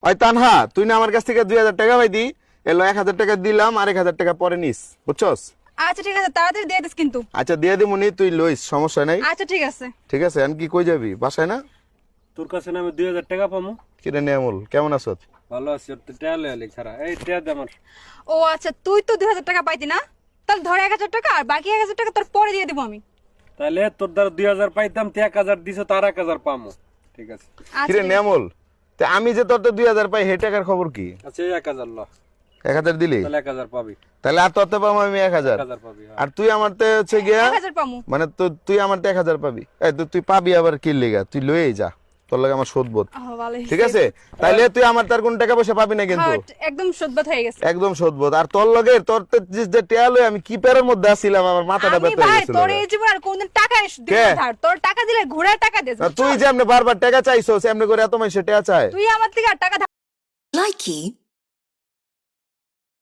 ওই তানহা, তুই না আমার কাছ থেকে 2000 টাকা পাইতি, এলো 1000 টাকা দিলাম, আর 1000 টাকা পরে নিস, বুঝছস? আচ্ছা ঠিক আছে, তাড়াতাড়ি দিয়ে দিস কিন্তু। আচ্ছা দিয়ে দিমুনি, তুই লইস, সমস্যা নাই। আচ্ছা ঠিক আছে। ঠিক আছে, এখন কি কই যাবি, বাসায় না? তোর কাছে না আমি 2000 টাকা পামু। কিরে নিয়ামুল, কেমন আছো? ভালো আছি, ওর তো টেয়া লইলি খারা। এই টেয়া দে আমার। ও আচ্ছা, তুই তো 2000 টাকা পাইতি না, তাহলে ধর 1000 টাকা, আর বাকি 1000 টাকা তোর পরে দিয়ে দেবো আমি। তাহলে তোর দ্বারা 2000 পাইতাম, তুই 1000 দিছো, তার 1000 পামু। ঠিক আছে। আচ্ছা কিরে ঠিক আছে। নিয়ামুল, তে আমি যে তোর 2000 পাই, হে টাকার খবর কি? আচ্ছা এই 1000 ল। 1000 দিলি? তাহলে 1000 পাবি। তাহলে আর তোরতে পাবো আমি 1000। 1000 পাবি। হ্যাঁ। আর তুই আমারতে হচ্ছে গিয়া 1000 পামু। মানে তুই আমারতে 1000 পাবি। এই তুই পাবি আবার কি লিগা? তুই লয়েই যা, তোর লাগে আমার শোধবোধ। ভালোই। ঠিক আছে, তাইলে তুই আমার তার কোন টাকা পয়সা পাবি না কিন্তু। হ্যাঁ, একদম সদবাত হয়ে গেছে। একদম শোধবোধ। আর তোর লগে তোর যে টেয়া লই আমি কি পেরের মধ্যে আসছিলাম, আমার মাথাটা আমি ব্যথা হয়ে ভাই গেছিল। তোর এই জীবন আর কোনদিন টাকা দিব কে? ধার, তোর টাকা দিলে ঘোড়ার টাকা দিস। তুই যে এমনি বারবার টাকা চাইছস, এমনি করে এত মাইসে টেয়া চায়। তুই আমার থেকে আর টাকা ধার Likey